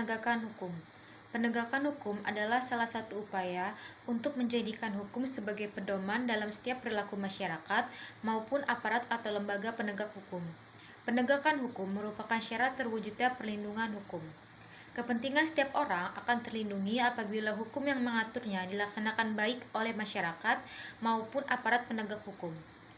penegakan hukum. Penegakan hukum adalah salah satu upaya untuk menjadikan hukum sebagai pedoman dalam setiap perilaku masyarakat maupun aparat atau lembaga penegak hukum. Penegakan hukum merupakan syarat terwujudnya perlindungan hukum. Kepentingan setiap orang akan terlindungi apabila hukum yang mengaturnya dilaksanakan baik oleh masyarakat maupun aparat penegak hukum.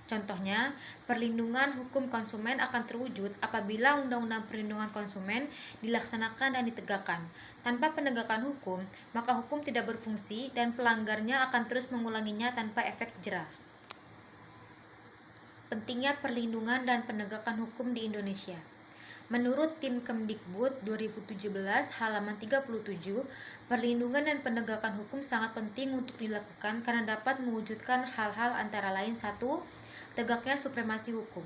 Contohnya, perlindungan hukum konsumen akan terwujud apabila Undang-Undang Perlindungan Konsumen dilaksanakan dan ditegakkan. Tanpa penegakan hukum, maka hukum tidak berfungsi dan pelanggarnya akan terus mengulanginya tanpa efek jera. Pentingnya perlindungan dan penegakan hukum di Indonesia. Menurut Tim Kemdikbud 2017 halaman 37, perlindungan dan penegakan hukum sangat penting untuk dilakukan karena dapat mewujudkan hal-hal antara lain: 1. Tegaknya supremasi hukum.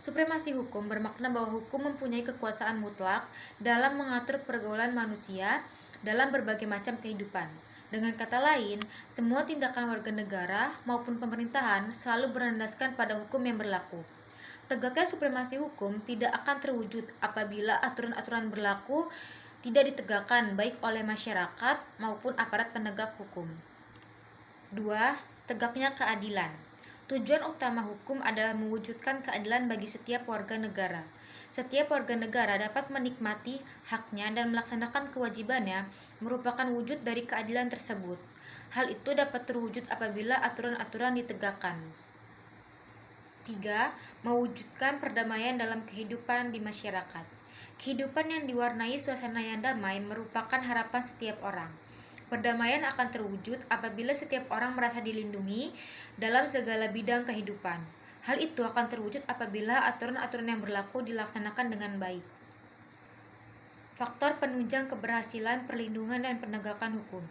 Supremasi hukum bermakna bahwa hukum mempunyai kekuasaan mutlak dalam mengatur pergaulan manusia dalam berbagai macam kehidupan. Dengan kata lain, semua tindakan warga negara maupun pemerintahan selalu berlandaskan pada hukum yang berlaku. Tegaknya supremasi hukum tidak akan terwujud apabila aturan-aturan berlaku tidak ditegakkan baik oleh masyarakat maupun aparat penegak hukum. 2. Tegaknya keadilan. Tujuan utama hukum adalah mewujudkan keadilan bagi setiap warga negara. Setiap warga negara dapat menikmati haknya dan melaksanakan kewajibannya merupakan wujud dari keadilan tersebut. Hal itu dapat terwujud apabila aturan-aturan ditegakkan. 3. Mewujudkan perdamaian dalam kehidupan di masyarakat. Kehidupan yang diwarnai suasana yang damai merupakan harapan setiap orang. Perdamaian akan terwujud apabila setiap orang merasa dilindungi dalam segala bidang kehidupan. Hal itu akan terwujud apabila aturan-aturan yang berlaku dilaksanakan dengan baik. Faktor penunjang keberhasilan perlindungan dan penegakan hukum.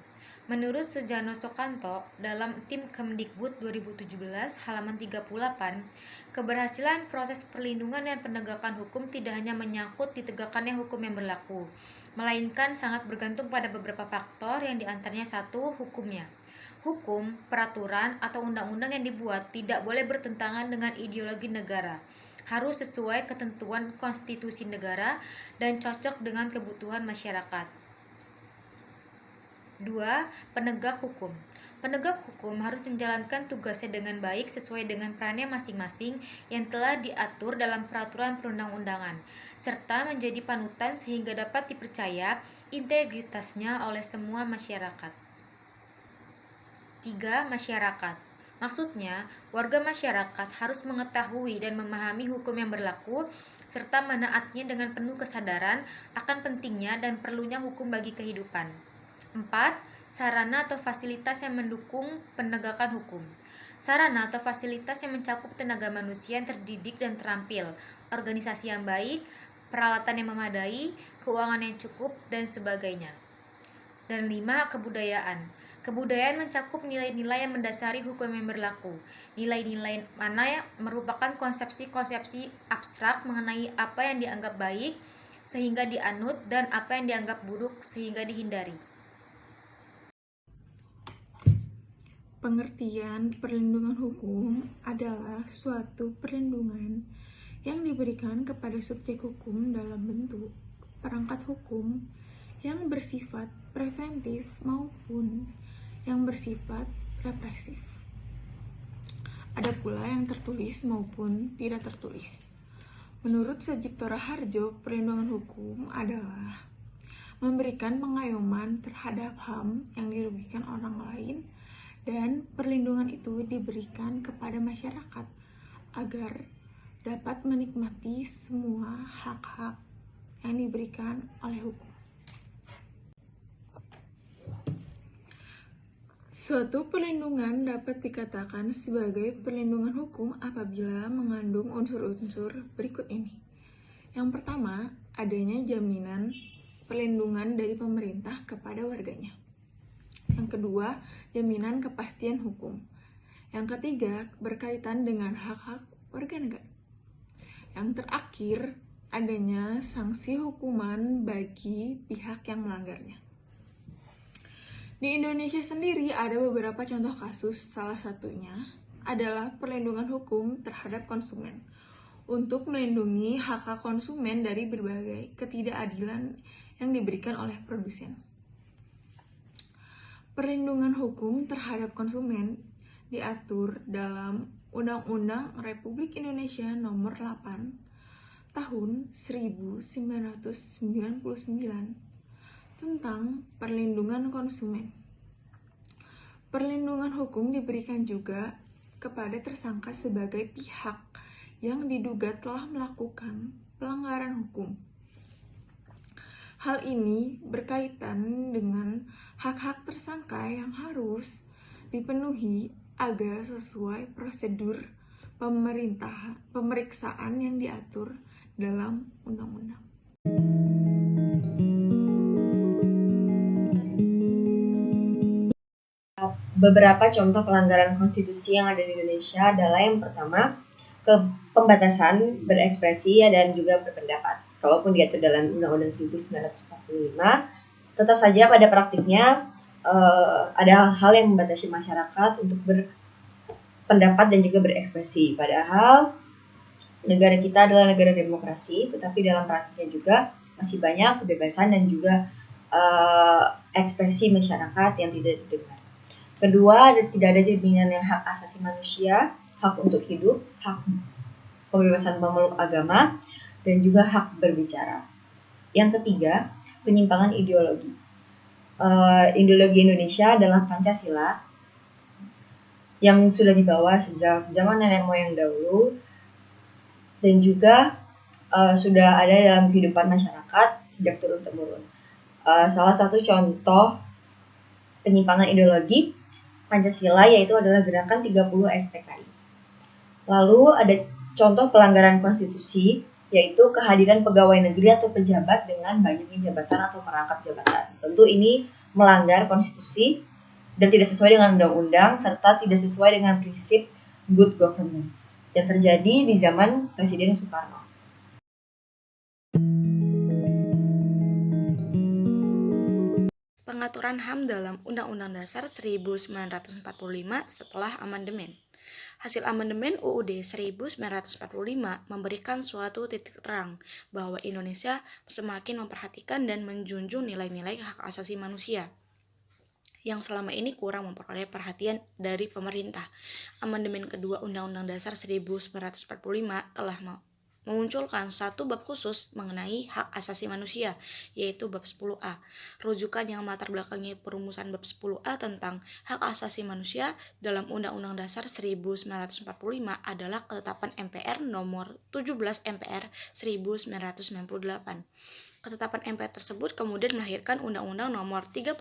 Menurut Sujarno Soekanto dalam Tim Kemdikbud 2017 halaman 38, keberhasilan proses perlindungan dan penegakan hukum tidak hanya menyangkut ditegakkannya hukum yang berlaku, melainkan sangat bergantung pada beberapa faktor yang diantaranya: 1. Hukumnya. Hukum, peraturan, atau undang-undang yang dibuat tidak boleh bertentangan dengan ideologi negara, harus sesuai ketentuan konstitusi negara dan cocok dengan kebutuhan masyarakat. 2. Penegak hukum. Penegak hukum harus menjalankan tugasnya dengan baik sesuai dengan perannya masing-masing yang telah diatur dalam peraturan perundang-undangan, serta menjadi panutan sehingga dapat dipercaya integritasnya oleh semua masyarakat. 3. Masyarakat. Maksudnya, warga masyarakat harus mengetahui dan memahami hukum yang berlaku serta menaatinya dengan penuh kesadaran akan pentingnya dan perlunya hukum bagi kehidupan. 4. Sarana atau fasilitas yang mendukung penegakan hukum. Sarana atau fasilitas yang mencakup tenaga manusia yang terdidik dan terampil, organisasi yang baik, peralatan yang memadai, keuangan yang cukup, dan sebagainya. Dan 5. Kebudayaan. Kebudayaan mencakup nilai-nilai yang mendasari hukum yang berlaku. Nilai-nilai mana yang merupakan konsepsi-konsepsi abstrak mengenai apa yang dianggap baik sehingga dianut dan apa yang dianggap buruk sehingga dihindari. Pengertian perlindungan hukum adalah suatu perlindungan yang diberikan kepada subjek hukum dalam bentuk perangkat hukum yang bersifat preventif maupun yang bersifat represif. Ada pula yang tertulis maupun tidak tertulis. Menurut Sajipto Raharjo, perlindungan hukum adalah memberikan pengayoman terhadap HAM yang dirugikan orang lain, dan perlindungan itu diberikan kepada masyarakat agar dapat menikmati semua hak-hak yang diberikan oleh hukum. Suatu perlindungan dapat dikatakan sebagai perlindungan hukum apabila mengandung unsur-unsur berikut ini. Yang pertama, adanya jaminan perlindungan dari pemerintah kepada warganya. Yang kedua, jaminan kepastian hukum. Yang ketiga, berkaitan dengan hak-hak warga negara. Yang terakhir, adanya sanksi hukuman bagi pihak yang melanggarnya. Di Indonesia sendiri ada beberapa contoh kasus, salah satunya adalah perlindungan hukum terhadap konsumen untuk melindungi hak-hak konsumen dari berbagai ketidakadilan yang diberikan oleh produsen. Perlindungan hukum terhadap konsumen diatur dalam Undang-Undang Republik Indonesia Nomor 8 Tahun 1999 tentang perlindungan konsumen. Perlindungan hukum diberikan juga kepada tersangka sebagai pihak yang diduga telah melakukan pelanggaran hukum. Hal ini berkaitan dengan hak-hak tersangka yang harus dipenuhi agar sesuai prosedur pemeriksaan yang diatur dalam undang-undang. Beberapa contoh pelanggaran konstitusi yang ada di Indonesia adalah yang pertama, pembatasan berekspresi dan juga berpendapat. Kalaupun diatur dalam Undang-Undang 1945, tetap saja pada praktiknya ada hal yang membatasi masyarakat untuk berpendapat dan juga berekspresi. Padahal negara kita adalah negara demokrasi, tetapi dalam praktiknya juga masih banyak kebebasan dan juga ekspresi masyarakat yang tidak didengar. Kedua, tidak ada jaminan yang hak asasi manusia, hak untuk hidup, hak kebebasan pemeluk agama, dan juga hak berbicara. Yang ketiga, penyimpangan ideologi. Ideologi Indonesia adalah Pancasila yang sudah dibawa sejak zaman nenek moyang dahulu dan juga sudah ada dalam kehidupan masyarakat sejak turun-temurun. Salah satu contoh penyimpangan ideologi Pancasila yaitu adalah gerakan 30 SPKI. Lalu ada contoh pelanggaran konstitusi yaitu kehadiran pegawai negeri atau pejabat dengan banyaknya jabatan atau merangkap jabatan. Tentu ini melanggar konstitusi dan tidak sesuai dengan undang-undang serta tidak sesuai dengan prinsip good governance yang terjadi di zaman Presiden Soekarno. Pengaturan HAM dalam Undang-Undang Dasar 1945 setelah amandemen. Hasil amandemen UUD 1945 memberikan suatu titik terang bahwa Indonesia semakin memperhatikan dan menjunjung nilai-nilai hak asasi manusia yang selama ini kurang memperoleh perhatian dari pemerintah. Amandemen kedua Undang-Undang Dasar 1945 telah memunculkan satu bab khusus mengenai hak asasi manusia, yaitu bab 10A. Rujukan yang latar belakangi perumusan bab 10A tentang hak asasi manusia dalam Undang-Undang Dasar 1945 adalah ketetapan MPR nomor 17 MPR 1998. Ketetapan MPR tersebut kemudian melahirkan Undang-Undang nomor 39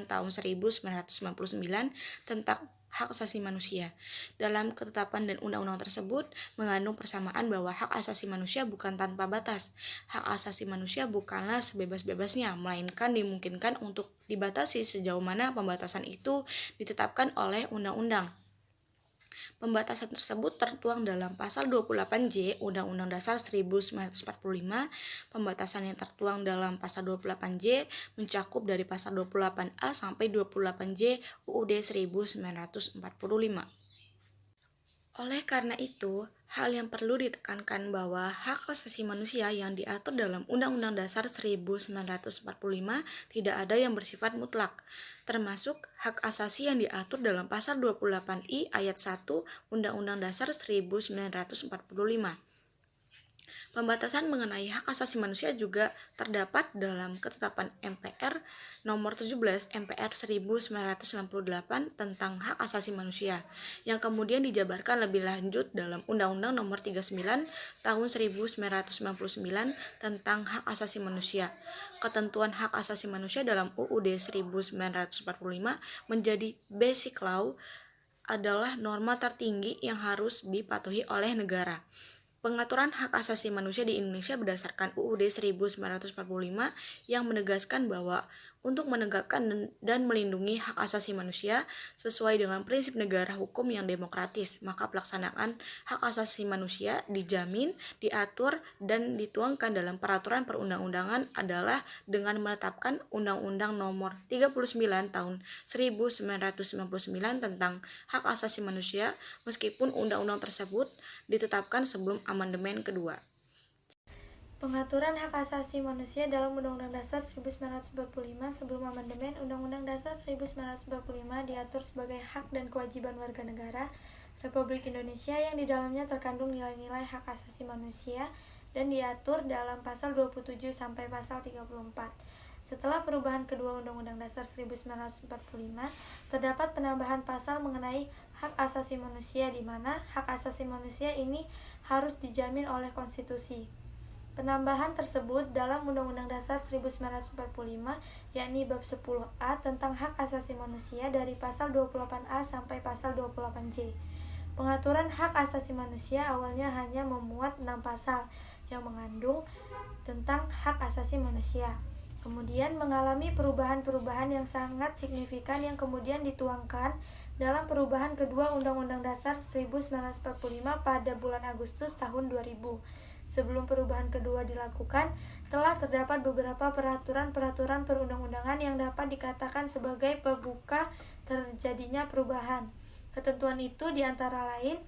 tahun 1999 tentang hak asasi manusia. Dalam ketetapan dan undang-undang tersebut mengandung persamaan bahwa hak asasi manusia bukan tanpa batas. Hak asasi manusia bukanlah sebebas-bebasnya, melainkan dimungkinkan untuk dibatasi sejauh mana pembatasan itu ditetapkan oleh undang-undang. Pembatasan tersebut tertuang dalam pasal 28J Undang-Undang Dasar 1945. Pembatasan yang tertuang dalam pasal 28J mencakup dari pasal 28A sampai 28J UUD 1945. Oleh karena itu, hal yang perlu ditekankan bahwa hak asasi manusia yang diatur dalam Undang-Undang Dasar 1945 tidak ada yang bersifat mutlak, termasuk hak asasi yang diatur dalam pasal 28I ayat 1 Undang-Undang Dasar 1945. Pembatasan mengenai hak asasi manusia juga terdapat dalam ketetapan MPR nomor 17 MPR 1998 tentang hak asasi manusia yang kemudian dijabarkan lebih lanjut dalam Undang-Undang nomor 39 tahun 1999 tentang hak asasi manusia. Ketentuan hak asasi manusia dalam UUD 1945 menjadi basic law adalah norma tertinggi yang harus dipatuhi oleh negara. Pengaturan hak asasi manusia di Indonesia berdasarkan UUD 1945 yang menegaskan bahwa untuk menegakkan dan melindungi hak asasi manusia sesuai dengan prinsip negara hukum yang demokratis, maka pelaksanaan hak asasi manusia dijamin, diatur, dan dituangkan dalam peraturan perundang-undangan adalah dengan menetapkan Undang-Undang nomor 39 tahun 1999 tentang hak asasi manusia, meskipun undang-undang tersebut ditetapkan sebelum amandemen kedua. Pengaturan hak asasi manusia dalam Undang-Undang Dasar 1945 sebelum amandemen Undang-Undang Dasar 1945 diatur sebagai hak dan kewajiban warga negara Republik Indonesia yang di dalamnya terkandung nilai-nilai hak asasi manusia dan diatur dalam pasal 27 sampai pasal 34. Setelah perubahan kedua Undang-Undang Dasar 1945, terdapat penambahan pasal mengenai hak asasi manusia di mana hak asasi manusia ini harus dijamin oleh konstitusi. Penambahan tersebut dalam Undang-Undang Dasar 1945 yakni bab 10A tentang hak asasi manusia dari pasal 28A sampai pasal 28J. Pengaturan hak asasi manusia awalnya hanya memuat 6 pasal yang mengandung tentang hak asasi manusia. Kemudian mengalami perubahan-perubahan yang sangat signifikan yang kemudian dituangkan dalam perubahan kedua Undang-Undang Dasar 1945 pada bulan Agustus tahun 2000. Sebelum perubahan kedua dilakukan, telah terdapat beberapa peraturan-peraturan perundang-undangan yang dapat dikatakan sebagai pembuka terjadinya perubahan. Ketentuan itu diantara lain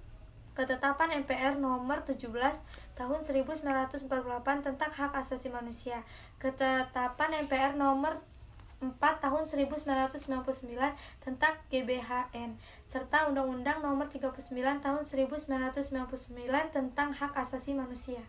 Ketetapan MPR nomor 17 tahun 1948 tentang hak asasi manusia, Ketetapan MPR nomor 4 tahun 1999 tentang GBHN, serta Undang-Undang nomor 39 tahun 1999 tentang hak asasi manusia.